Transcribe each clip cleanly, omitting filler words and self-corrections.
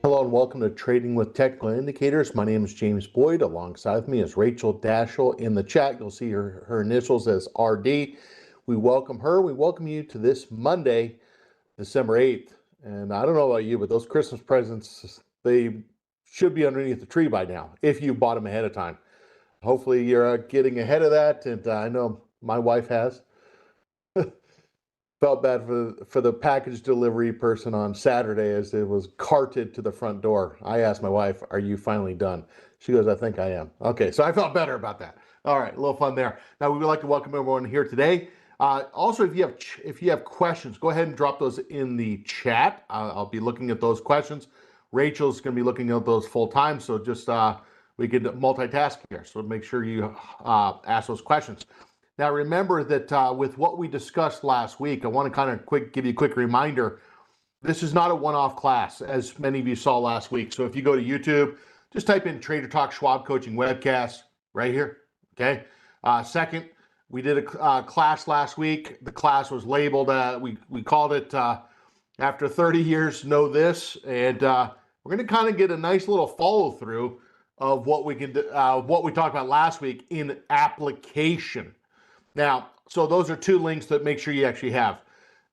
Hello and welcome to Trading with Technical Indicators. My name is James Boyd. Alongside me is Rachel Dashel. In the chat, you'll see her initials as RD. We welcome her. We welcome you to this Monday, December 8th. And I don't know about you, but those Christmas presents, they should be underneath the tree by now, if you bought them ahead of time. Hopefully you're getting ahead of that, and I know my wife has. Felt bad for the package delivery person on Saturday as it was carted to the front door. I asked my wife, "Are you finally done?" She goes, "I think I am." Okay, so I felt better about that. All right, a little fun there. Now we would like to welcome everyone here today. Also, if you have questions, go ahead and drop those in the chat. I'll be looking at those questions. Rachel's going to be looking at those full time, so just we could multitask here. So make sure you ask those questions. Now, remember that with what we discussed last week, I want to kind of give you a quick reminder. This is not a one-off class, as many of you saw last week. So if you go to YouTube, just type in Trader Talk Schwab Coaching Webcast right here, okay? Second, we did a class last week. The class was labeled, we called it After 30 Years, Know This. And we're going to kind of get a nice little follow-through of what we talked about last week in application. Now, so those are two links that make sure you actually have.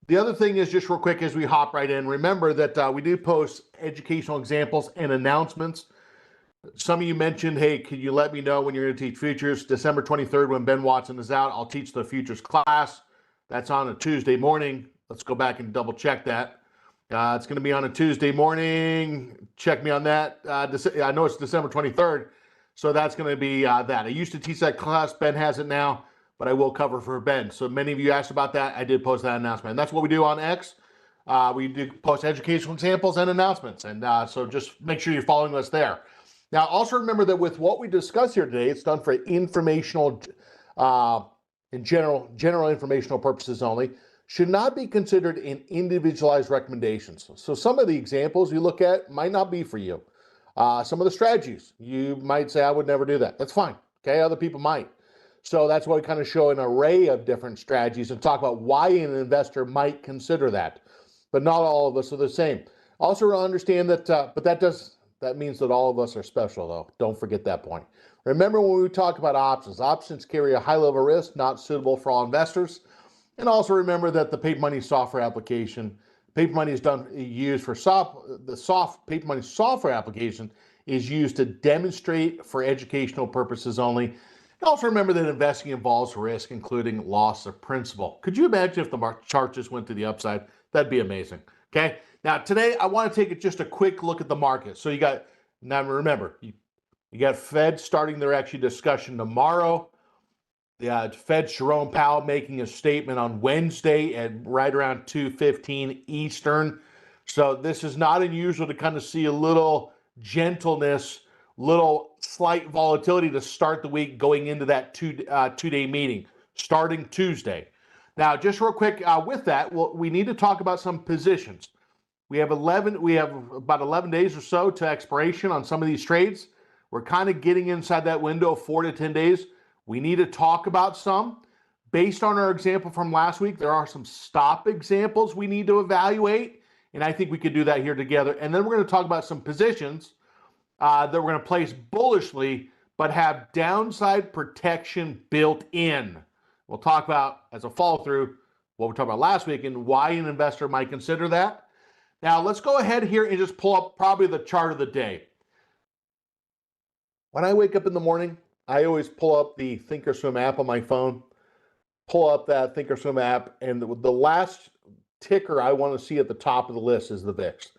The other thing is, just real quick as we hop right in, remember that we do post educational examples and announcements. Some of you mentioned, hey, could you let me know when you're going to teach futures? December 23rd, when Ben Watson is out, I'll teach the futures class. That's on a Tuesday morning. Let's go back and double check that. It's going to be on a Tuesday morning. Check me on that. I know it's December 23rd, so that's going to be that. I used to teach that class. Ben has it now, but I will cover for Ben. So many of you asked about that. I did post that announcement. And that's what we do on X. We do post educational examples and announcements. And so just make sure you're following us there. Now, also remember that with what we discuss here today, it's done for informational, general informational purposes only, should not be considered in individualized recommendations. So some of the examples you look at might not be for you. Some of the strategies, you might say, I would never do that. That's fine. Okay, other people might. So that's why we kind of show an array of different strategies and talk about why an investor might consider that. But not all of us are the same. Also understand that, but that means that all of us are special, though. Don't forget that point. Remember when we talk about options carry a high level of risk, not suitable for all investors. And also remember that the paperMoney software application, paperMoney is used for paperMoney software application is used to demonstrate for educational purposes only. And also remember that investing involves risk, including loss of principal. Could you imagine if the chart just went to the upside? That'd be amazing. Okay. Now today I want to take just a quick look at the market. So now remember, you got Fed starting their discussion tomorrow. Fed Jerome Powell making a statement on Wednesday at right around 2:15 Eastern. So this is not unusual to kind of see a little gentleness, little slight volatility to start the week going into that two-day meeting starting Tuesday. Now, just real quick with that, we need to talk about some positions. We have about 11 days or so to expiration on some of these trades. We're kind of getting inside that window of 4 to 10 days. We need to talk about some. Based on our example from last week, there are some stop examples we need to evaluate, and I think we could do that here together. And then we're going to talk about some positions that we're going to place bullishly, but have downside protection built in. We'll talk about, as a follow-through, what we talked about last week and why an investor might consider that. Now, let's go ahead here and just pull up probably the chart of the day. When I wake up in the morning, I always pull up the Thinkorswim app on my phone, pull up that Thinkorswim app, and the last ticker I want to see at the top of the list is the VIX.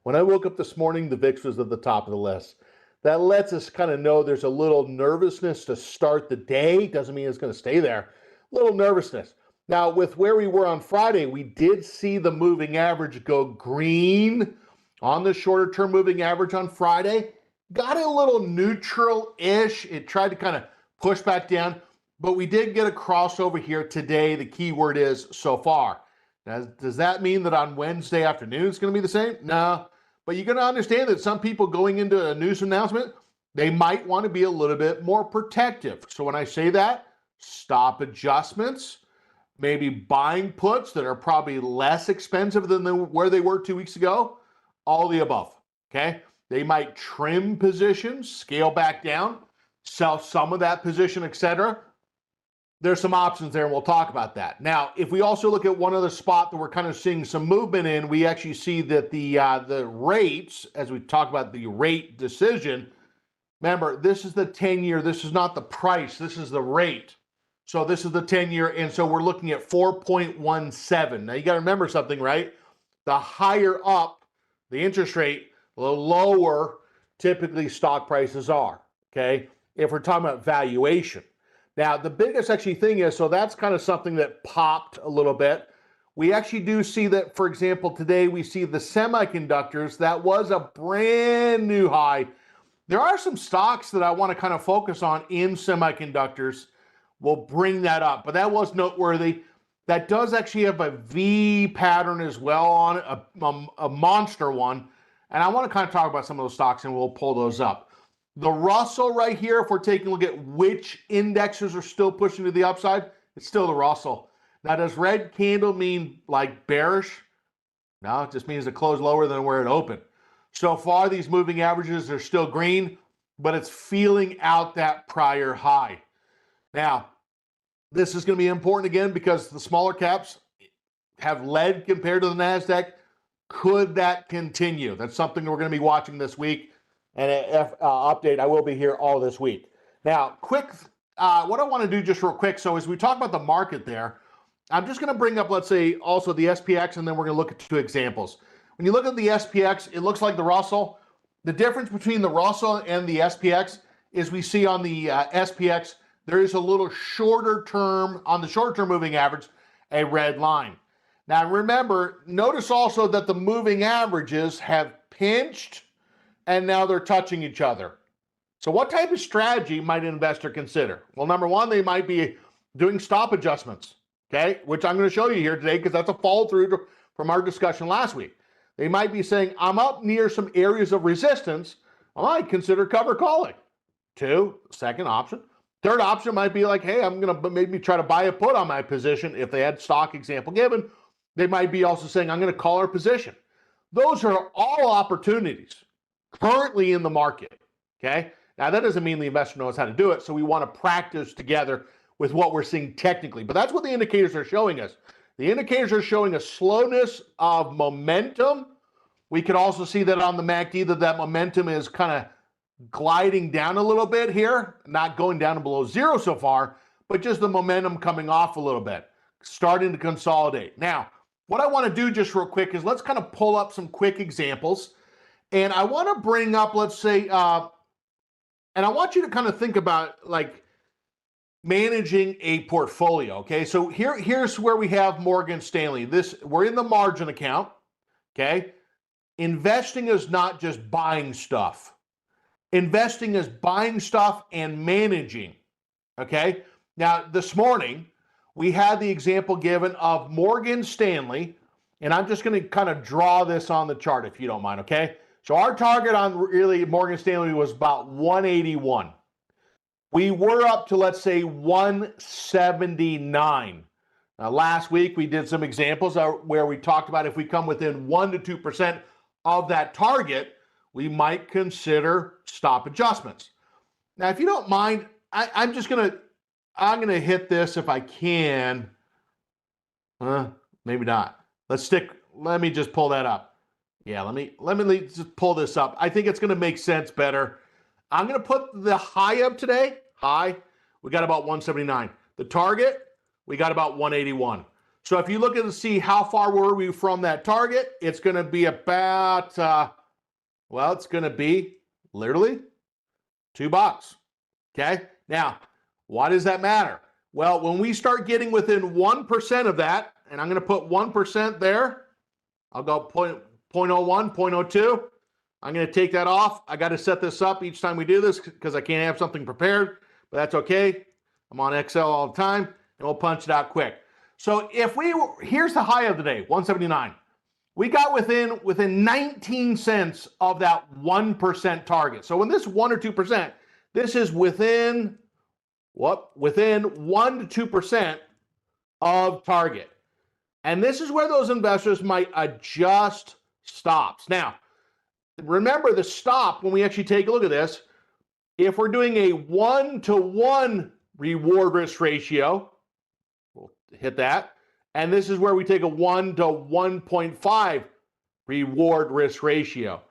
When I woke up this morning, the VIX was at the top of the list. That lets us kind of know there's a little nervousness to start the day. Doesn't mean it's going to stay there. A little nervousness. Now, with where we were on Friday, we did see the moving average go green on the shorter term moving average on Friday. Got a little neutral-ish. It tried to kind of push back down, but we did get a crossover here today. The key word is so far. Now, does that mean that on Wednesday afternoon it's going to be the same? No, but you're going to understand that some people going into a news announcement, they might want to be a little bit more protective. So when I say that, stop adjustments, maybe buying puts that are probably less expensive than where they were 2 weeks ago, all the above. okay? They might trim positions, scale back down, sell some of that position, etc. There's some options there, and we'll talk about that. Now, if we also look at one other spot that we're kind of seeing some movement in, we actually see that the rates, as we talk about the rate decision, remember, this is the 10-year. This is not the price. This is the rate. So this is the 10-year, and so we're looking at 4.17. Now, you got to remember something, right? The higher up the interest rate, the lower typically stock prices are, okay? If we're talking about valuation. Now, the biggest actually thing is, so that's kind of something that popped a little bit. We actually do see that, for example, today we see the semiconductors. That was a brand new high. There are some stocks that I want to kind of focus on in semiconductors. We'll bring that up, but that was noteworthy. That does actually have a V pattern as well on it, a monster one. And I want to kind of talk about some of those stocks, and we'll pull those up. The Russell right here, if we're taking a look at which indexes are still pushing to the upside, it's still the Russell. Now, does red candle mean like bearish? No, it just means it closed lower than where it opened. So far, these moving averages are still green, but it's feeling out that prior high. Now, this is going to be important again because the smaller caps have led compared to the NASDAQ. Could that continue? That's something we're going to be watching this week. And an update, I will be here all this week. Now, quick, what I want to do just real quick, so as we talk about the market there, I'm just going to bring up, let's say, also the SPX, and then we're going to look at two examples. When you look at the SPX, it looks like the Russell. The difference between the Russell and the SPX is we see on the SPX, there is a little shorter term, on the short-term moving average, a red line. Now, remember, notice also that the moving averages have pinched, and now they're touching each other. So what type of strategy might an investor consider? Well, number one, they might be doing stop adjustments, okay, which I'm going to show you here today because that's a follow through from our discussion last week. They might be saying, I'm up near some areas of resistance. I might consider cover calling. Two, second option. Third option might be like, hey, I'm going to maybe try to buy a put on my position. If they had stock example given, they might be also saying, I'm going to call our position. Those are all opportunities currently in the market, okay? Now, that doesn't mean the investor knows how to do it, so we want to practice together with what we're seeing technically. But that's what the indicators are showing us. The indicators are showing a slowness of momentum. We could also see that on the MACD that momentum is kind of gliding down a little bit here, not going down to below zero so far, but just the momentum coming off a little bit, starting to consolidate. Now, what I want to do just real quick is let's kind of pull up some quick examples. And I want to bring up, let's say, and I want you to kind of think about like managing a portfolio, okay? So here's where we have Morgan Stanley. We're in the margin account, okay? Investing is not just buying stuff. Investing is buying stuff and managing, okay? Now, this morning, we had the example given of Morgan Stanley, and I'm just going to kind of draw this on the chart if you don't mind, okay? So our target on really Morgan Stanley was about 181. We were up to, let's say, 179. Now, last week, we did some examples where we talked about if we come within 1% to 2% of that target, we might consider stop adjustments. Now, if you don't mind, I'm going to hit this if I can. Maybe not. Let me just pull that up. Yeah, let me just pull this up. I think it's going to make sense better. I'm going to put the high up today. High, we got about 179. The target, we got about 181. So if you look at to see how far were we from that target, it's going to be about, it's going to be literally $2. Okay. Now, why does that matter? Well, when we start getting within 1% of that, and I'm going to put 1% there, I'll go 0.01, 0.02. I'm going to take that off. I got to set this up each time we do this because I can't have something prepared, but that's okay. I'm on Excel all the time, and we'll punch it out quick. So here's the high of the day, 179. We got within 19 cents of that 1% target. So when this 1 or 2%, this is within what? Within 1 to 2% of target. And this is where those investors might adjust stops. Now, remember the stop, when we actually take a look at this, if we're doing a 1-to-1 reward risk ratio, we'll hit that. And this is where we take a 1 to 1.5 reward risk ratio.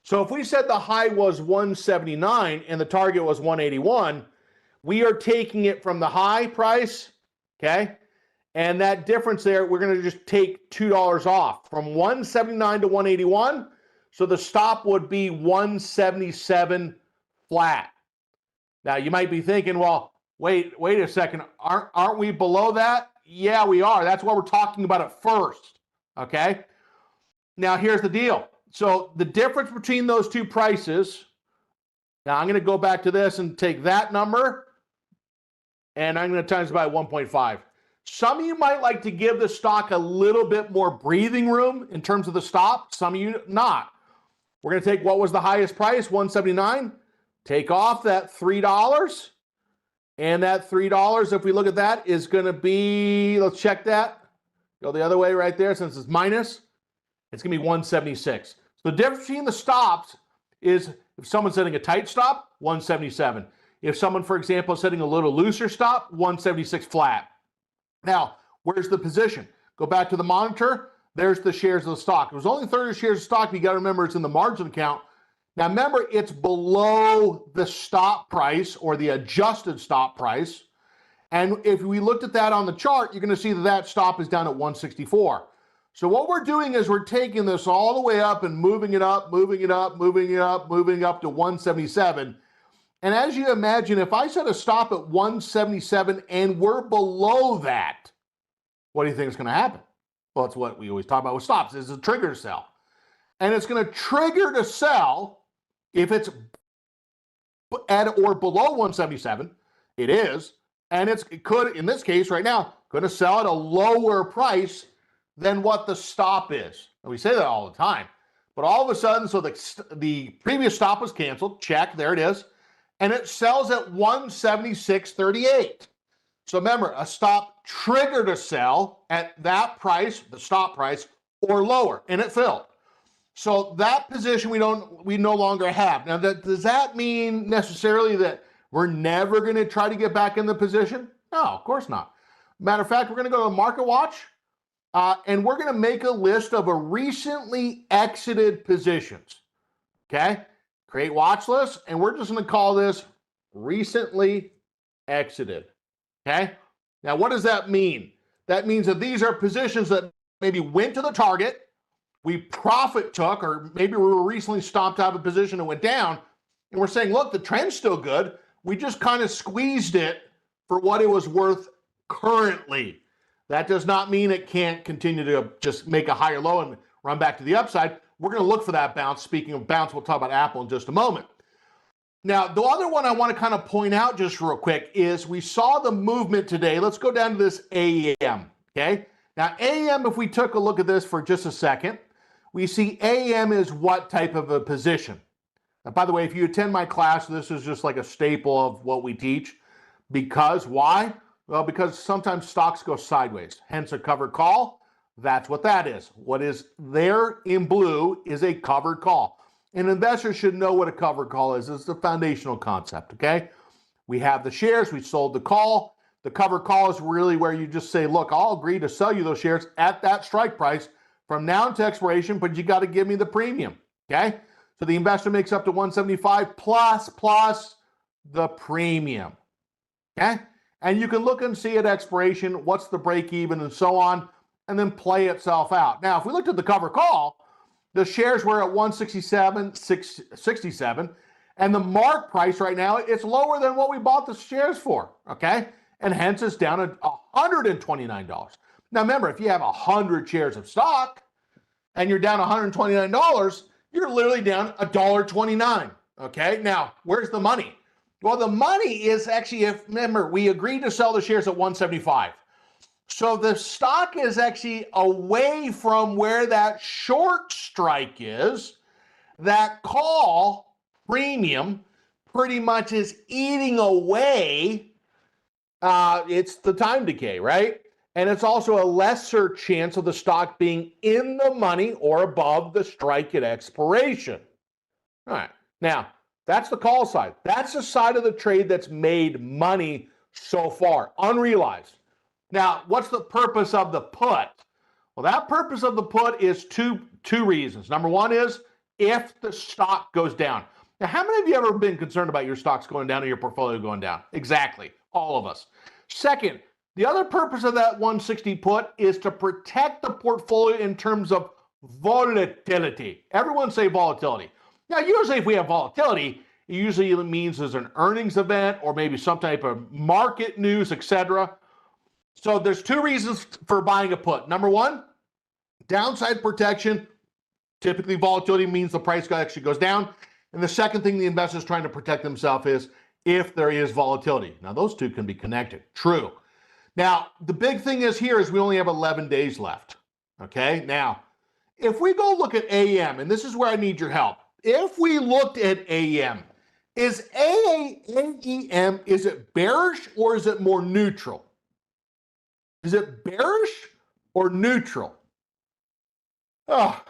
So if we said the high was 179 and the target was 181, we are taking it from the high price, okay? And that difference there, we're going to just take $2 off from 179 to 181. So the stop would be 177 flat. Now you might be thinking, well, wait a second, aren't we below that? Yeah, we are. That's what we're talking about at first, okay? Now here's the deal. So the difference between those two prices, now I'm going to go back to this and take that number, and I'm going to times it by 1.5. Some of you might like to give the stock a little bit more breathing room in terms of the stop. Some of you not. We're going to take what was the highest price, 179, take off that $3, and that $3, if we look at that, is going to be, let's check that, go the other way right there since it's minus, it's going to be 176. So the difference between the stops is if someone's setting a tight stop, 177. If someone, for example, is setting a little looser stop, 176 flat. Now, where's the position? Go back to the monitor. There's the shares of the stock. It was only 30 shares of stock. You got to remember it's in the margin account. Now, remember, it's below the stop price or the adjusted stop price. And if we looked at that on the chart, you're going to see that that stop is down at 164. So what we're doing is we're taking this all the way up and moving it up, moving it up, moving it up, moving up to 177. And as you imagine, if I set a stop at 177 and we're below that, what do you think is going to happen? Well, it's what we always talk about with stops, is a trigger to sell. And it's going to trigger to sell if it's at or below 177. It is. And it could, in this case right now, going to sell at a lower price than what the stop is. And we say that all the time. But all of a sudden, so the previous stop was canceled. Check, there it is. And it sells at 176.38. So remember, a stop triggered to sell at that price, the stop price, or lower, and it filled. So that position we no longer have. Now, does that mean necessarily that we're never going to try to get back in the position? No, of course not. Matter of fact, we're going to go to Market Watch, and we're going to make a list of a recently exited positions. Okay? Create watch list, and we're just going to call this recently exited. Okay? Now, what does that mean? That means that these are positions that maybe went to the target, we profit took, or maybe we were recently stopped out of a position and went down, and we're saying, look, the trend's still good. We just kind of squeezed it for what it was worth currently. That does not mean it can't continue to just make a higher low and run back to the upside. We're going to look for that bounce. Speaking of bounce, we'll talk about Apple in just a moment. Now, the other one I want to kind of point out just real quick is we saw the movement today. Let's go down to this AM, okay? Now, AM, if we took a look at this for just a second, we see AM is what type of a position? Now, by the way, if you attend my class, this is just like a staple of what we teach. Because why? Well, because sometimes stocks go sideways, hence a covered call. That's what that is. What is there in blue is a covered call. And investors should know what a covered call is. It's the foundational concept, okay? We have the shares, we sold the call. The covered call is really where you just say, look, I'll agree to sell you those shares at that strike price from now to expiration, but you got to give me the premium, okay? So the investor makes up to 175 plus the premium, okay? And you can look and see at expiration, what's the break even and so on, and then play itself out. Now, if we looked at the cover call, the shares were at 167.67, and the mark price right now, it's lower than what we bought the shares for, okay? And hence it's down at $129. Now remember, if you have 100 shares of stock and you're down $129, you're literally down $1.29, okay? Now, where's the money? Well, the money is actually, remember, we agreed to sell the shares at 175. So the stock is actually away from where that short strike is. That call premium pretty much is eating away. It's the time decay, right? And it's also a lesser chance of the stock being in the money or above the strike at expiration. All right. Now, that's the call side. That's the side of the trade that's made money so far, unrealized. Now, what's the purpose of the put? Well, that purpose of the put is two reasons. Number one is if the stock goes down. Now, how many of you ever been concerned about your stocks going down or your portfolio going down? Exactly. All of us. Second, the other purpose of that 160 put is to protect the portfolio in terms of volatility. Everyone say volatility. Now, usually if we have volatility, it usually means there's an earnings event or maybe some type of market news, etc. So there's two reasons for buying a put. Number one, downside protection. Typically, volatility means the price actually goes down. And the second thing the investor is trying to protect themselves is if there is volatility. Now, those two can be connected. True. Now, the big thing is here is we only have 11 days left. Okay? Now, if we go look at AM, and this is where I need your help. If we looked at AM, is AAM, is it bearish or is it more neutral? Is it bearish or neutral? Oh,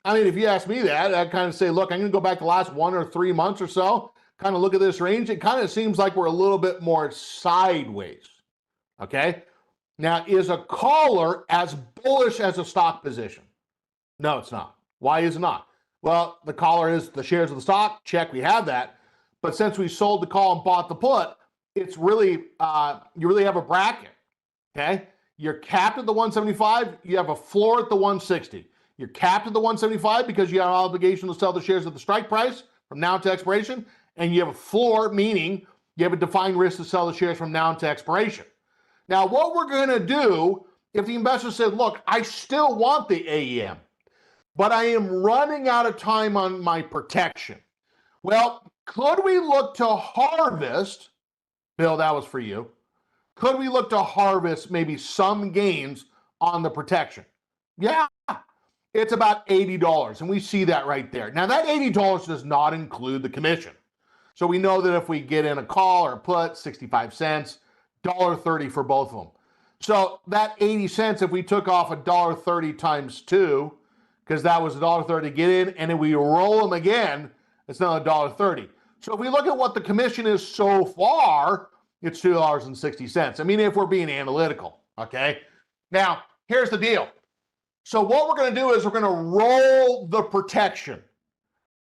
I mean, if you ask me that, I'd kind of say, look, I'm going to go back the last 1 or 3 months or so, kind of look at this range. It kind of seems like we're a little bit more sideways. Okay? Now, is a caller as bullish as a stock position? No, it's not. Why is it not? Well, the caller is the shares of the stock. Check, we have that. But since we sold the call and bought the put, it's really, you really have a bracket. Okay? You're capped at the 175. You have a floor at the 160. You're capped at the 175 because you have an obligation to sell the shares at the strike price from now to expiration. And you have a floor, meaning you have a defined risk to sell the shares from now to expiration. Now, what we're going to do, if the investor said, look, I still want the AEM, but I am running out of time on my protection. Well, could we look to harvest, Bill, that was for you. Could we look to harvest maybe some gains on the protection? Yeah, it's about $80, and we see that right there. Now, that $80 does not include the commission. So we know that if we get in a call or a put, 65 cents, $1.30 for both of them. So that 80 cents, if we took off $1.30 times 2, because that was $1.30 to get in, and then we roll them again, it's now $1.30. So if we look at what the commission is so far, it's $2.60. I mean, if we're being analytical, okay? Now, here's the deal. So what we're going to do is we're going to roll the protection.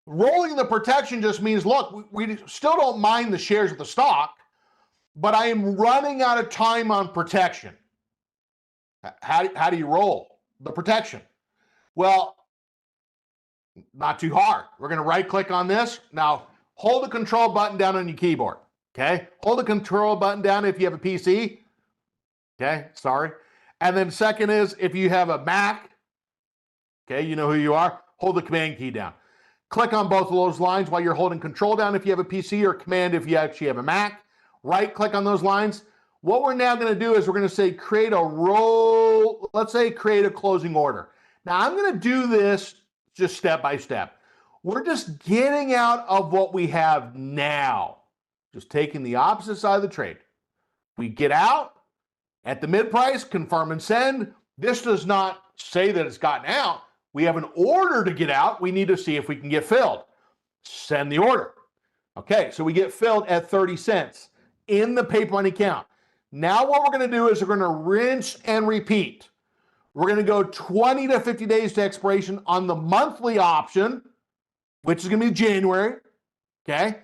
Rolling the protection just means, look, we still don't mind the shares of the stock, but I am running out of time on protection. How do you roll the protection? Well, not too hard. We're going to right click on this. Now, hold the control button down on your keyboard. Okay? Hold the control button down if you have a PC. Okay? Sorry. And then second is if you have a Mac, okay, you know who you are, hold the command key down. Click on both of those lines while you're holding control down if you have a PC, or command if you actually have a Mac. Right click on those lines. What we're now going to do is we're going to say create a roll, let's say create a closing order. Now I'm going to do this just step by step. We're just getting out of what we have now. Just taking the opposite side of the trade. We get out at the mid price, confirm and send. This does not say that it's gotten out. We have an order to get out. We need to see if we can get filled. Send the order. Okay, so we get filled at 30 cents in the paperMoney account. Now what we're going to do is we're going to rinse and repeat. We're going to go 20 to 50 days to expiration on the monthly option, which is going to be January. Okay,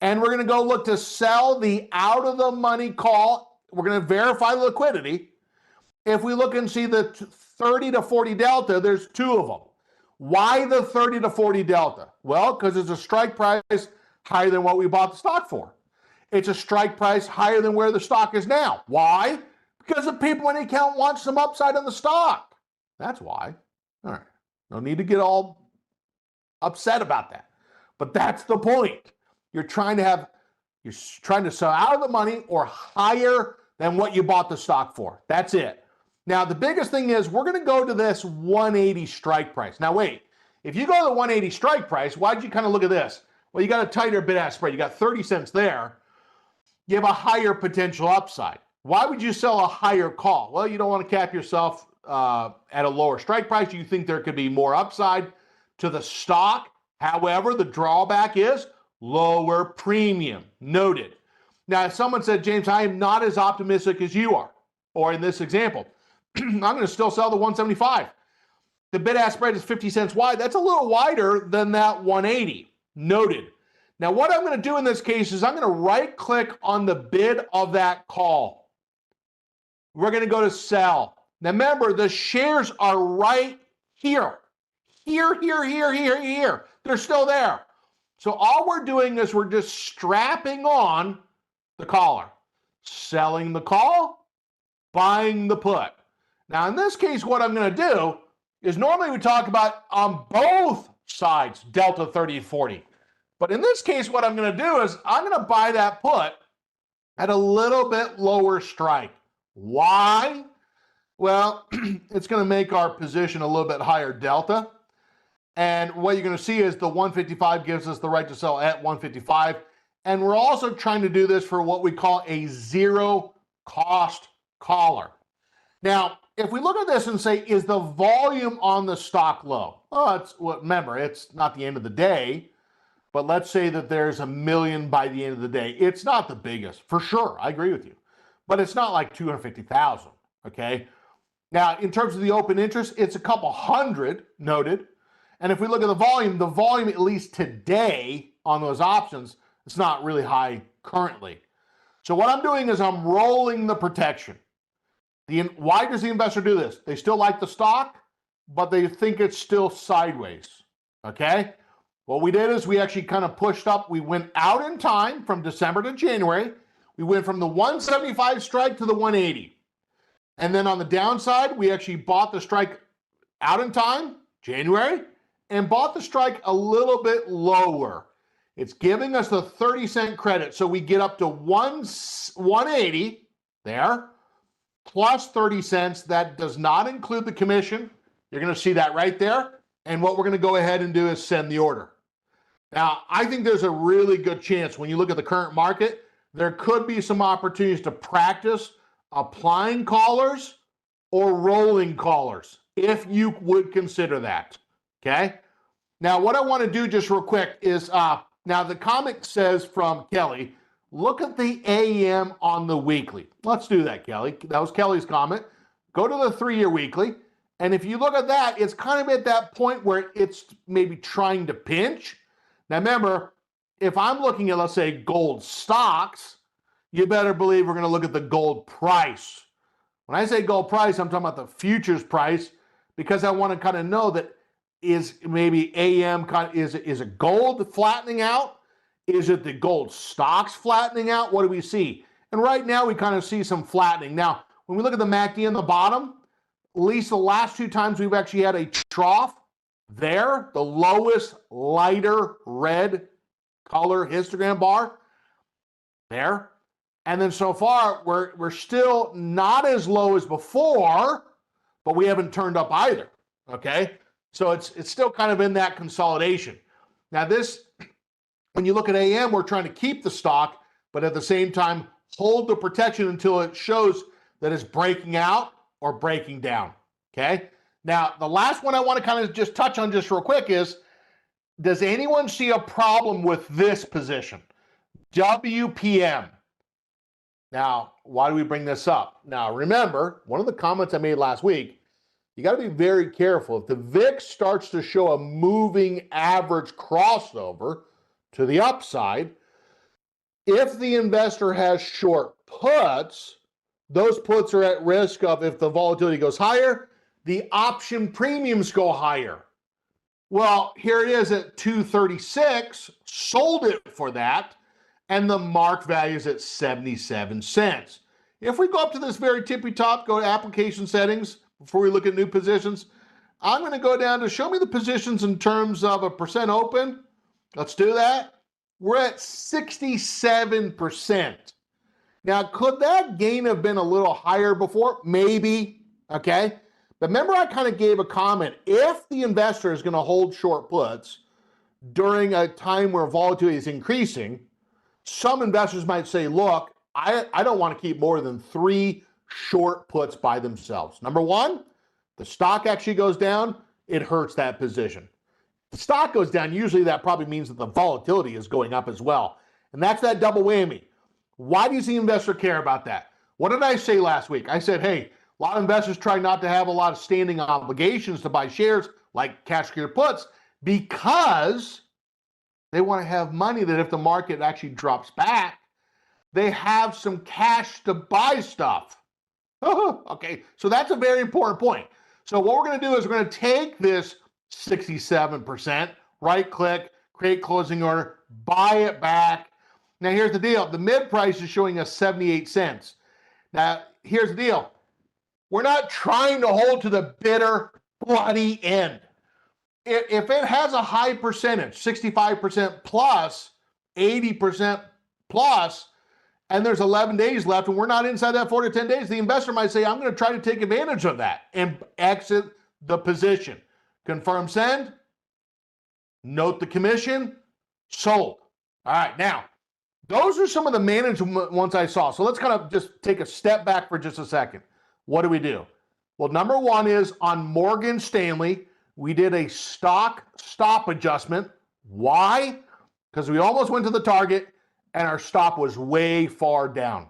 and we're going to go look to sell the out of the money call. We're going to verify the liquidity. If we look and see the 30 to 40 delta, there's two of them. Why the 30 to 40 delta? Well, because it's a strike price higher than what we bought the stock for. It's a strike price higher than where the stock is now. Why? Because the paperMoney account wants some upside on the stock. That's why. All right. No need to get all upset about that. But that's the point. You're trying to sell out of the money or higher than what you bought the stock for. That's it. Now, the biggest thing is we're going to go to this 180 strike price. Now, wait. If you go to the 180 strike price, why'd you kind of look at this? Well, you got a tighter bid-ask spread. You got 30 cents there. You have a higher potential upside. Why would you sell a higher call? Well, you don't want to cap yourself at a lower strike price. You think there could be more upside to the stock However, the drawback is lower premium. Noted. Now, if someone said, James, I am not as optimistic as you are, or in this example, I'm going to still sell the 175. The bid-ask spread is 50 cents wide. That's a little wider than that 180. Noted. Now, what I'm going to do in this case is I'm going to right-click on the bid of that call. We're going to go to sell. Now, remember, the shares are right here. Here. They're still there. So all we're doing is we're just strapping on the collar. Selling the call, buying the put. Now, in this case, what I'm going to do is normally we talk about on both sides, delta 30 and 40. But in this case, what I'm going to do is I'm going to buy that put at a little bit lower strike. Why? Well, it's going to make our position a little bit higher delta. And what you're going to see is the 155 gives us the right to sell at 155. And we're also trying to do this for what we call a zero cost collar. Now, if we look at this and say, is the volume on the stock low? Oh, remember, it's not the end of the day, but let's say that there's 1 million by the end of the day. It's not the biggest, for sure. I agree with you, but it's not like 250,000. Okay. Now, in terms of the open interest, it's a couple hundred, noted. And if we look at the volume at least today on those options, it's not really high currently. So what I'm doing is I'm rolling the protection. Why does the investor do this? They still like the stock, but they think it's still sideways. Okay? What we did is we actually kind of pushed up. We went out in time from December to January. We went from the 175 strike to the 180. And then on the downside, we actually bought the strike out in time, January, and bought the strike a little bit lower. It's giving us the 30-cent credit. So we get up to 180 there, plus 30 cents. That does not include the commission. You're going to see that right there. And what we're going to go ahead and do is send the order. Now, I think there's a really good chance when you look at the current market, there could be some opportunities to practice applying collars or rolling collars, if you would consider that. Okay? Now, what I want to do just real quick is, now the comment says from Kelly, look at the AM on the weekly. Let's do that, Kelly. That was Kelly's comment. Go to the 3-year weekly. And if you look at that, it's kind of at that point where it's maybe trying to pinch. Now, remember, if I'm looking at, let's say, gold stocks, you better believe we're going to look at the gold price. When I say gold price, I'm talking about the futures price, because I want to kind of know that is maybe AM, is it gold flattening out? Is it the gold stocks flattening out? What do we see? And right now we kind of see some flattening. Now, when we look at the MACD on the bottom, at least the last 2 times we've actually had a trough there, the lowest lighter red color histogram bar there. And then so far we're still not as low as before, but we haven't turned up either. Okay? So it's still kind of in that consolidation. Now this, when you look at AM, we're trying to keep the stock, but at the same time, hold the protection until it shows that it's breaking out or breaking down. Okay? Now, the last one I want to kind of just touch on just real quick is, does anyone see a problem with this position? WPM. Now, why do we bring this up? Now, remember, one of the comments I made last week, you got to be very careful. If the VIX starts to show a moving average crossover to the upside, if the investor has short puts, those puts are at risk of, if the volatility goes higher, the option premiums go higher. Well, here it is at 236, sold it for that, and the mark value is at 77 cents. If we go up to this very tippy top, go to application settings, before we look at new positions, I'm going to go down to show me the positions in terms of a percent open. Let's do that. We're at 67%. Now, could that gain have been a little higher before? Maybe, okay? But remember, I kind of gave a comment. If the investor is going to hold short puts during a time where volatility is increasing, some investors might say, look, I don't want to keep more than 3 short puts by themselves. Number one, the stock actually goes down, it hurts that position. The stock goes down, usually that probably means that the volatility is going up as well. And that's that double whammy. Why does the investor care about that? What did I say last week? I said, hey, a lot of investors try not to have a lot of standing obligations to buy shares like cash secured puts because they want to have money that if the market actually drops back, they have some cash to buy stuff. Okay, so that's a very important point. So what we're going to do is we're going to take this 67%, right click, create closing order, buy it back. Now here's the deal. The mid price is showing us 78 cents. Now here's the deal. We're not trying to hold to the bitter, bloody end. If it has a high percentage, 65% plus, 80% plus, and there's 11 days left and we're not inside that 4 to 10 days, the investor might say, I'm going to try to take advantage of that and exit the position. Confirm send, note the commission, sold. All right, now, those are some of the management ones I saw. So let's kind of just take a step back for just a second. What do? Well, number one is on Morgan Stanley, we did a stock stop adjustment. Why? Because we almost went to the target and our stop was way far down.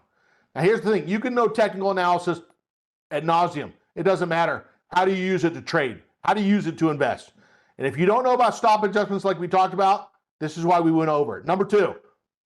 Now here's the thing, you can know technical analysis ad nauseum. It doesn't matter. How do you use it to trade? How do you use it to invest? And if you don't know about stop adjustments like we talked about, this is why we went over it. Number two,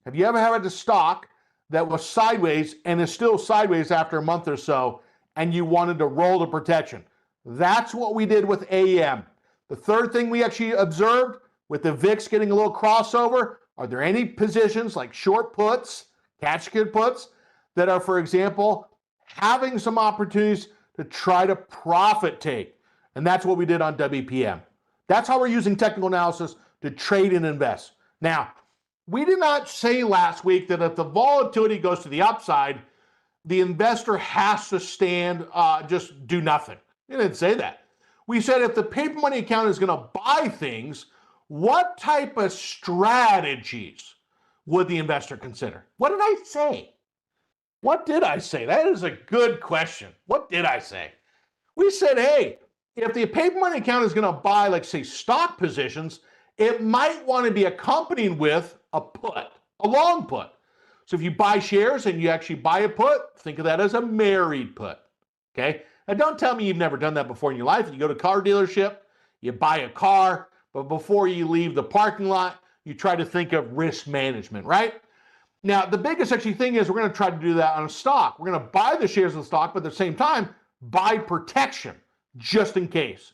have you ever had a stock that was sideways and is still sideways after a month or so and you wanted to roll the protection? That's what we did with AM. The third thing we actually observed with the VIX getting a little crossover, are there any positions like short puts, cash secured puts, that are, for example, having some opportunities to try to profit take? And that's what we did on WPM. That's how we're using technical analysis to trade and invest. Now, we did not say last week that if the volatility goes to the upside, the investor has to stand, just do nothing. We didn't say that. We said if the paperMoney account is going to buy things, what type of strategies would the investor consider? What did I say? What did I say? That is a good question. What did I say? We said, hey, if the paperMoney account is going to buy, like, say, stock positions, it might want to be accompanied with a put, a long put. So if you buy shares and you actually buy a put, think of that as a married put, okay? Now, don't tell me you've never done that before in your life. You go to a car dealership, you buy a car, but before you leave the parking lot, you try to think of risk management, right? Now, the biggest actually thing is we're going to try to do that on a stock. We're going to buy the shares of the stock, but at the same time, buy protection just in case.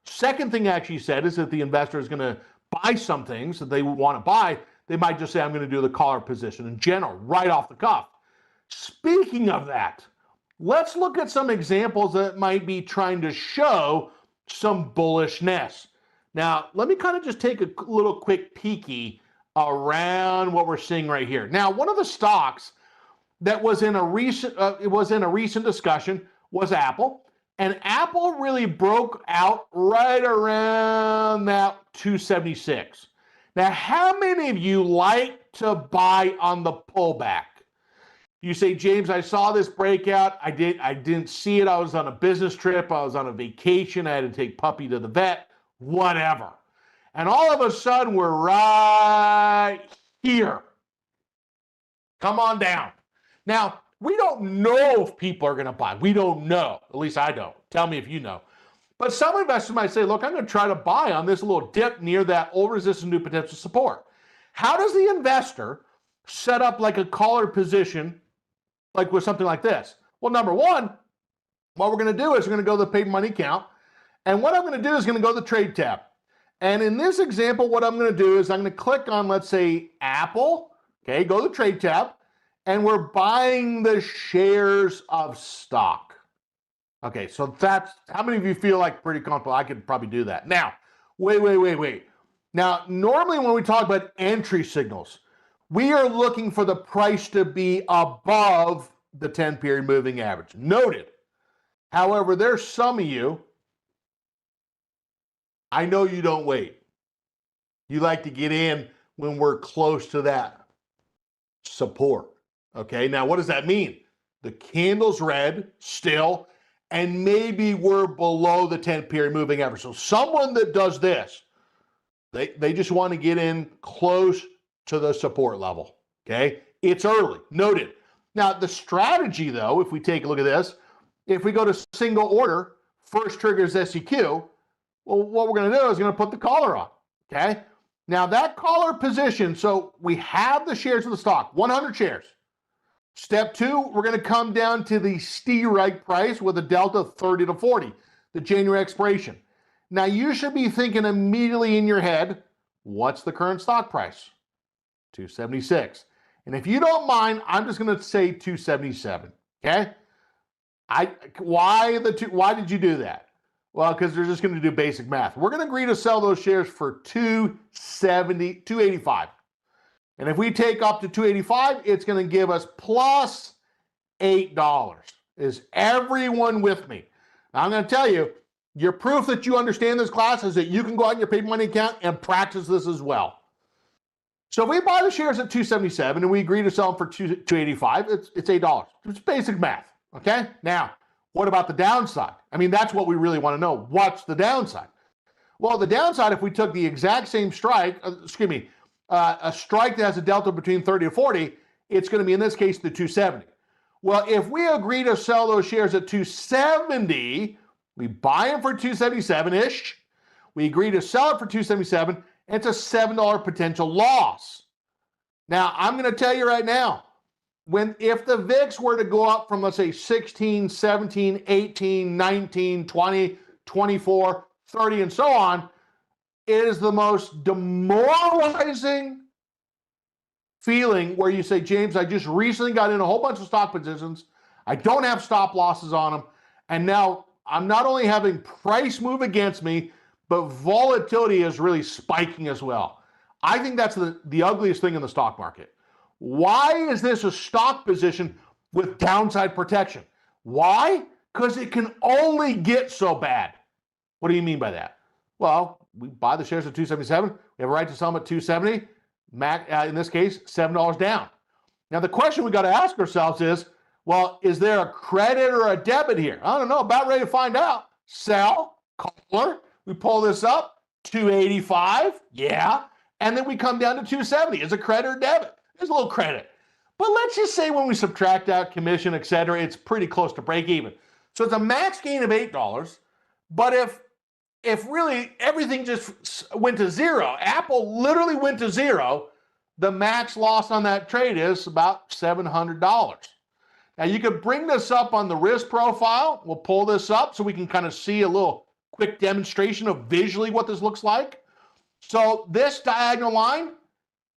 Second thing I actually said is that the investor is going to buy some things that they want to buy. They might just say, I'm going to do the collar position in general, right off the cuff. Speaking of that, let's look at some examples that might be trying to show some bullishness. Now, let me kind of just take a little quick peeky around what we're seeing right here. Now, one of the stocks that was in a recent discussion was Apple, and Apple really broke out right around that 276. Now, how many of you like to buy on the pullback? You say, James, I saw this breakout. I didn't see it. I was on a business trip. I was on a vacation. I had to take puppy to the vet, whatever. And all of a sudden, we're right here. Come on down. Now, we don't know if people are going to buy. We don't know. At least I don't. Tell me if you know. But some investors might say, look, I'm going to try to buy on this little dip near that old resistance new potential support. How does the investor set up like a collar position, like with something like this? Well, number one, what we're going to do is we're going to go to the paperMoney account. And what I'm going to do is going to go to the trade tab. And in this example, what I'm going to do is I'm going to click on, let's say, Apple. Okay, go to the trade tab. And we're buying the shares of stock. Okay, so that's, how many of you feel like pretty comfortable? I could probably do that. Now, wait. Now, normally when we talk about entry signals, we are looking for the price to be above the 10-period moving average. Noted. However, there's some of you, I know you don't wait. You like to get in when we're close to that support. Okay, now what does that mean? The candle's red still, and maybe we're below the 10-period moving average. So someone that does this, They just want to get in close to the support level. Okay, it's early. Noted. Now the strategy, though, if we take a look at this, if we go to single order, first triggers SEQ. Well, what we're going to do is going to put the collar on. Okay. Now that collar position. So we have the shares of the stock, 100 shares. Step two, we're going to come down to the strike price with a delta of 30 to 40, the January expiration. Now you should be thinking immediately in your head, what's the current stock price? 276. And if you don't mind, I'm just going to say 277. Okay. Why did you do that? Well, because they're just going to do basic math. We're going to agree to sell those shares for 285. And if we take up to 285, it's going to give us plus $8. Is everyone with me? Now, I'm going to tell you, your proof that you understand this class is that you can go out in your paperMoney account and practice this as well. So if we buy the shares at 277 and we agree to sell them for 285, it's $8. It's basic math. Okay. Now, what about the downside? I mean, that's what we really want to know. What's the downside? Well, the downside, if we took the exact same strike, a strike that has a delta between 30 and 40, it's going to be, in this case, the 270. Well, if we agree to sell those shares at 270, we buy them for 277-ish. We agree to sell it for 277, and it's a $7 potential loss. Now, I'm going to tell you right now, if the VIX were to go up from, let's say, 16, 17, 18, 19, 20, 24, 30, and so on, it is the most demoralizing feeling where you say, James, I just recently got in a whole bunch of stock positions. I don't have stop losses on them. And now I'm not only having price move against me, but volatility is really spiking as well. I think that's the ugliest thing in the stock market. Why is this a stock position with downside protection? Why? Because it can only get so bad. What do you mean by that? Well, we buy the shares at 277. We have a right to sell them at 270. In this case, $7 down. Now, the question we got to ask ourselves is, well, is there a credit or a debit here? I don't know. About ready to find out. Sell, collar. We pull this up, 285. Yeah. And then we come down to 270. Is it credit or debit? There's a little credit. But let's just say when we subtract out commission, et cetera, it's pretty close to break even. So it's a max gain of $8. But if really everything just went to zero, Apple literally went to zero, the max loss on that trade is about $700. Now you could bring this up on the risk profile. We'll pull this up so we can kind of see a little quick demonstration of visually what this looks like. So this diagonal line,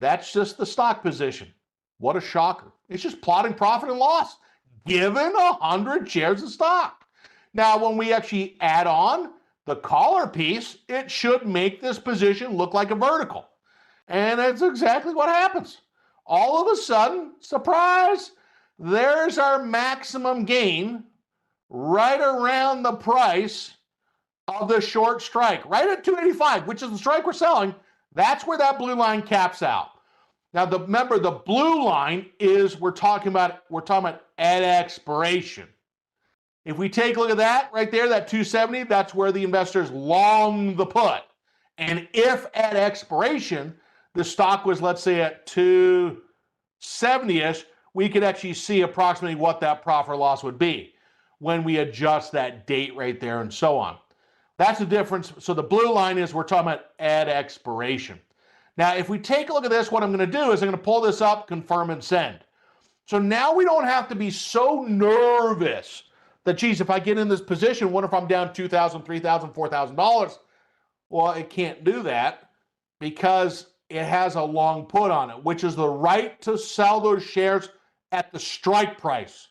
that's just the stock position. What a shocker. It's just plotting profit and loss given 100 shares of stock. Now, when we actually add on the collar piece, it should make this position look like a vertical. And that's exactly what happens. All of a sudden, surprise, there's our maximum gain right around the price of the short strike, right at 285, which is the strike we're selling. That's where that blue line caps out. Now, remember, the blue line is we're talking about at expiration. If we take a look at that right there, that 270, that's where the investors long the put. And if at expiration, the stock was, let's say, at 270-ish, we could actually see approximately what that profit or loss would be when we adjust that date right there and so on. That's the difference. So the blue line is we're talking about at expiration. Now, if we take a look at this, what I'm going to do is I'm going to pull this up, confirm and send. So now we don't have to be so nervous that, geez, if I get in this position, what if I'm down $2,000, $3,000, $4,000? Well, it can't do that because it has a long put on it, which is the right to sell those shares at the strike price.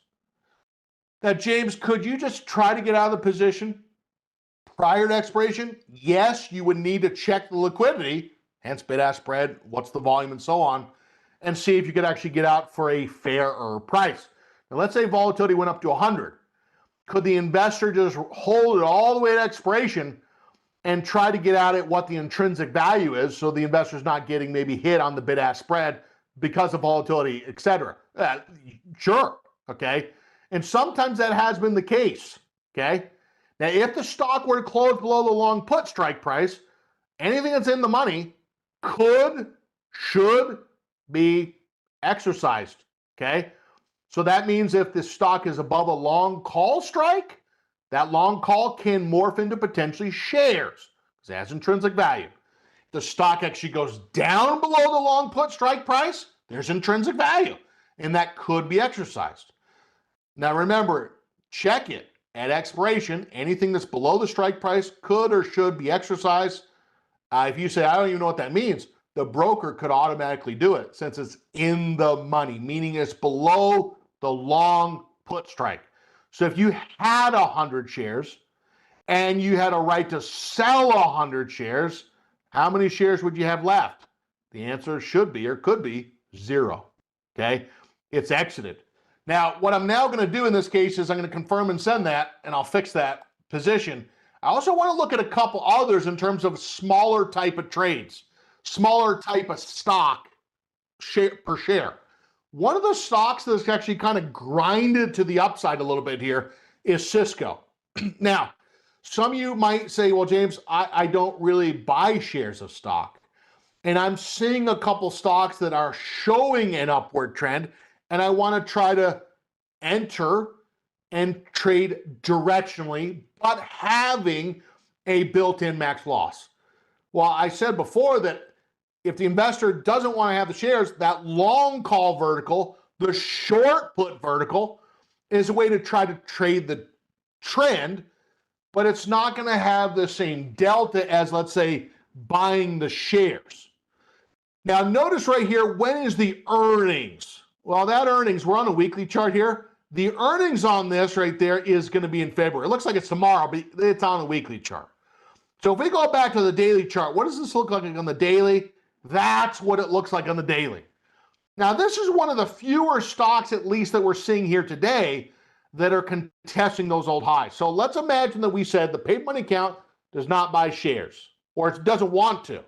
Now, James, could you just try to get out of the position prior to expiration? Yes, you would need to check the liquidity, hence bid-ask spread, what's the volume, and so on, and see if you could actually get out for a fairer price. Now, let's say volatility went up to 100. Could the investor just hold it all the way to expiration and try to get out at what the intrinsic value is so the investor's not getting maybe hit on the bid-ask spread because of volatility, et cetera? Sure, okay? And sometimes that has been the case, okay? Now, if the stock were to close below the long put strike price, anything that's in the money should be exercised, okay? So that means if the stock is above a long call strike, that long call can morph into potentially shares because it has intrinsic value. If the stock actually goes down below the long put strike price, there's intrinsic value, and that could be exercised. Now remember, check it at expiration. Anything that's below the strike price could or should be exercised. If you say, I don't even know what that means, the broker could automatically do it since it's in the money, meaning it's below the long put strike. So if you had 100 shares and you had a right to sell 100 shares, how many shares would you have left? The answer should be or could be 0. Okay, it's exited. Now, what I'm now going to do in this case is I'm going to confirm and send that, and I'll fix that position. I also want to look at a couple others in terms of smaller type of trades, smaller type of stock per share. One of the stocks that's actually kind of grinded to the upside a little bit here is Cisco. Now, some of you might say, well, James, I don't really buy shares of stock. And I'm seeing a couple stocks that are showing an upward trend, and I want to try to enter and trade directionally, but having a built-in max loss. Well, I said before that if the investor doesn't want to have the shares, that long call vertical, the short put vertical, is a way to try to trade the trend, but it's not going to have the same delta as, let's say, buying the shares. Now, notice right here, when is the earnings? Well, that earnings, we're on a weekly chart here. The earnings on this right there is going to be in February. It looks like it's tomorrow, but it's on a weekly chart. So if we go back to the daily chart, what does this look like on the daily? That's what it looks like on the daily. Now, this is one of the fewer stocks, at least, that we're seeing here today that are contesting those old highs. So let's imagine that we said the paperMoney account does not buy shares, or it doesn't want to.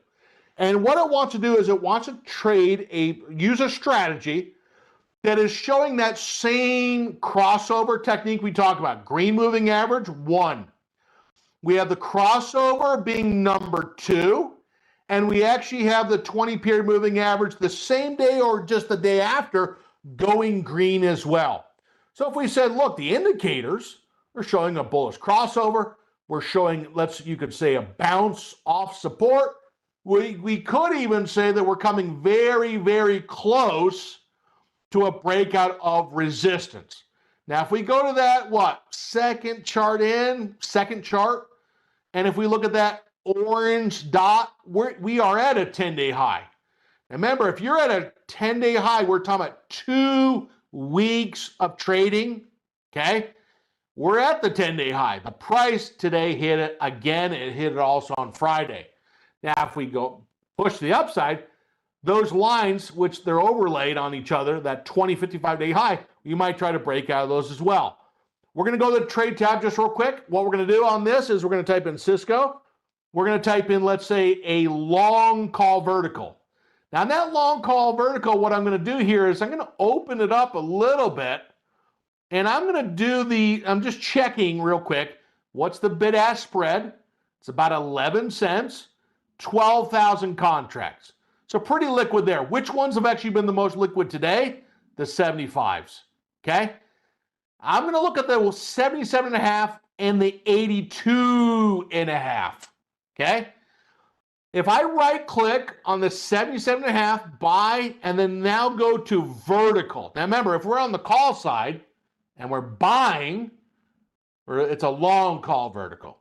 And what it wants to do is it wants to use a strategy that is showing that same crossover technique we talked about. Green moving average, 1. We have the crossover being number 2. And we actually have the 20-period moving average the same day or just the day after going green as well. So if we said, look, the indicators are showing a bullish crossover. We're showing, you could say, a bounce off support. We could even say that we're coming very, very close to a breakout of resistance. Now, if we go to that, second chart, and if we look at that orange dot, we are at a 10-day high. Remember, if you're at a 10-day high, we're talking about 2 weeks of trading, okay? We're at the 10-day high. The price today hit it again. It hit it also on Friday. Now, if we go push to the upside, those lines, which they're overlaid on each other, that 20, 55-day high, you might try to break out of those as well. We're going to go to the trade tab just real quick. What we're going to do on this is we're going to type in Cisco. We're going to type in, let's say, a long call vertical. Now, in that long call vertical, what I'm going to do here is I'm going to open it up a little bit, and I'm going to I'm just checking real quick, what's the bid-ask spread? It's about 11 cents, 12,000 contracts. So pretty liquid there. Which ones have actually been the most liquid today? The 75s, okay? I'm going to look at the 77.5 and the 82.5, okay? If I right-click on the 77.5, buy, and then now go to vertical. Now remember, if we're on the call side and we're buying, it's a long call vertical.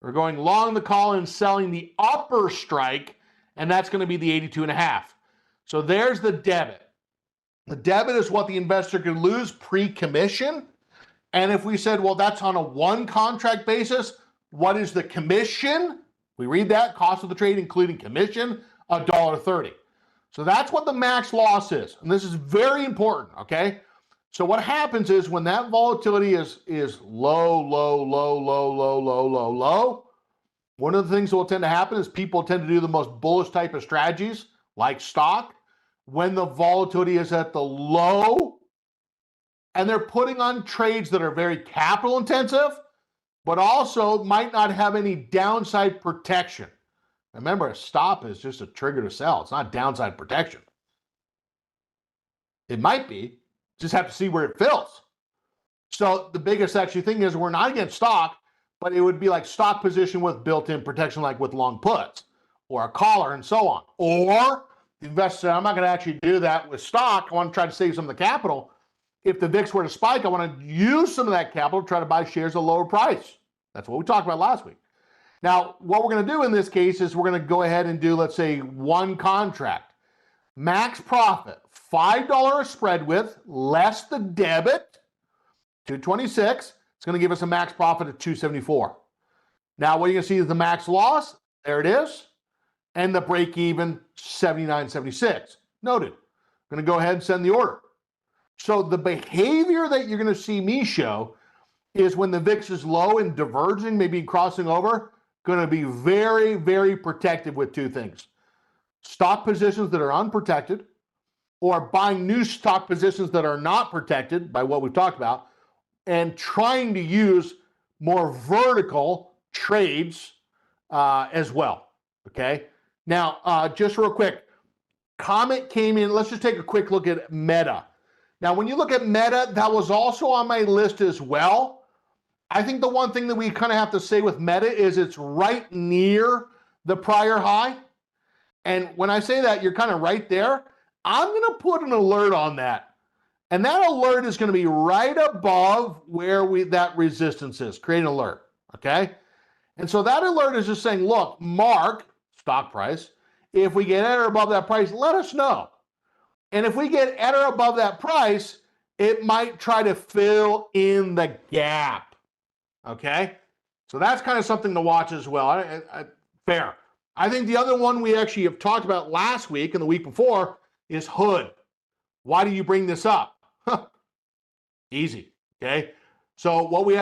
We're going long the call and selling the upper strike, and that's going to be the 82.5. So there's the debit. The debit is what the investor can lose pre-commission. And if we said, well, that's on a 1 contract basis, what is the commission? We read that, cost of the trade, including commission, $1.30. So that's what the max loss is. And this is very important, okay? So what happens is when that volatility is low, one of the things that will tend to happen is people tend to do the most bullish type of strategies, like stock, when the volatility is at the low, and they're putting on trades that are very capital intensive, but also might not have any downside protection. Remember, a stop is just a trigger to sell. It's not downside protection. It might be. Just have to see where it fills. So the biggest actually thing is we're not against stock, but it would be like stock position with built-in protection, like with long puts or a collar and so on. Or the investor said, I'm not going to actually do that with stock. I want to try to save some of the capital. If the VIX were to spike, I want to use some of that capital to try to buy shares at a lower price. That's what we talked about last week. Now, what we're going to do in this case is we're going to go ahead and do, let's say, one contract. Max profit, $5 spread width, less the debit, 226. It's going to give us a max profit of 274. Now, what you're going to see is the max loss. There it is. And the break even, 79.76. Noted. I'm going to go ahead and send the order. So the behavior that you're going to see me show is when the VIX is low and diverging, maybe crossing over, going to be very, very protective with two things. Stock positions that are unprotected, or buying new stock positions that are not protected by what we've talked about, and trying to use more vertical trades as well. Okay. Now, just real quick, comment came in. Let's just take a quick look at Meta. Now, when you look at Meta, that was also on my list as well. I think the one thing that we kind of have to say with Meta is it's right near the prior high. And when I say that, you're kind of right there. I'm going to put an alert on that. And that alert is going to be right above where that resistance is. Create an alert, okay? And so that alert is just saying, look, mark, stock price, if we get at or above that price, let us know. And if we get at or above that price, it might try to fill in the gap, okay? So that's kind of something to watch as well. Fair. I think the other one we actually have talked about last week and the week before is Hood. Why do you bring this up? Easy, okay? So what we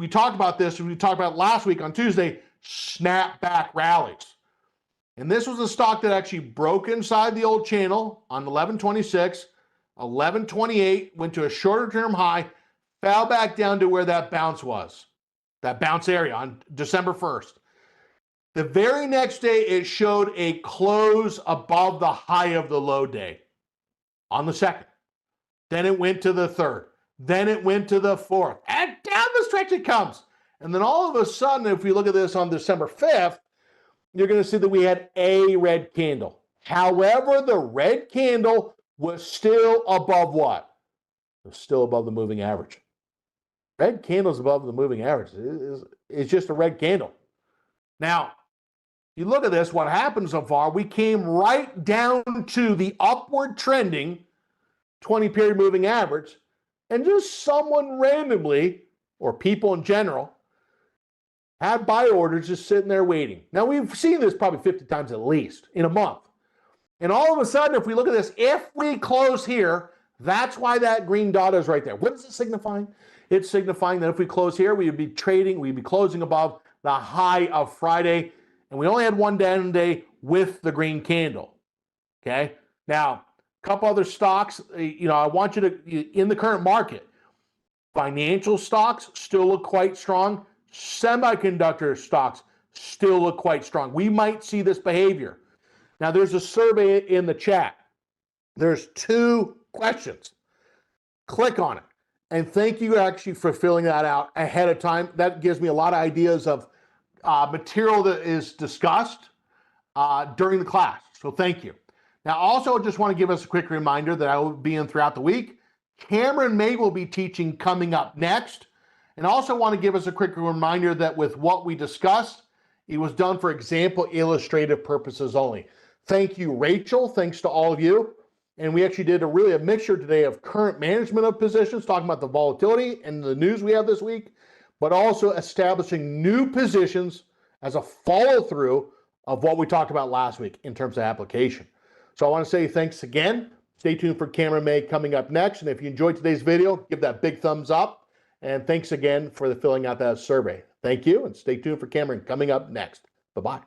talked about this, we talked about last week on Tuesday, snapback rallies. And this was a stock that actually broke inside the old channel on 1126, 1128, went to a shorter term high, fell back down to where that bounce was, that bounce area on December 1st. The very next day, it showed a close above the high of the low day on the 2nd. Then it went to the 3rd. Then it went to the 4th. And down the stretch it comes. And then all of a sudden, if we look at this on December 5th, you're going to see that we had a red candle. However, the red candle was still above what? It was still above the moving average. Red candle's above the moving average. It's just a red candle. Now, you look at this, what happened so far, we came right down to the upward trending 20-period moving average, and just someone randomly, or people in general, had buy orders just sitting there waiting. Now, we've seen this probably 50 times at least in a month. And all of a sudden, if we look at this, if we close here, that's why that green dot is right there. What is it signifying? It's signifying that if we close here, we would be trading, we'd be closing above the high of Friday, and we only had one down day with the green candle, okay? Now, a couple other stocks, I want you to, in the current market, financial stocks still look quite strong. Semiconductor stocks still look quite strong. We might see this behavior. Now, there's a survey in the chat. There's 2 questions. Click on it. And thank you actually for filling that out ahead of time. That gives me a lot of ideas of material that is discussed during the class. So thank you. Now, also, I just want to give us a quick reminder that I will be in throughout the week. Cameron May will be teaching coming up next. And also want to give us a quick reminder that with what we discussed, it was done for example illustrative purposes only. Thank you, Rachel. Thanks to all of you. And we actually did a mixture today of current management of positions, talking about the volatility and the news we have this week, but also establishing new positions as a follow-through of what we talked about last week in terms of application. So I want to say thanks again. Stay tuned for Cameron May coming up next. And if you enjoyed today's video, give that big thumbs up. And thanks again for filling out that survey. Thank you, and stay tuned for Cameron coming up next. Bye-bye.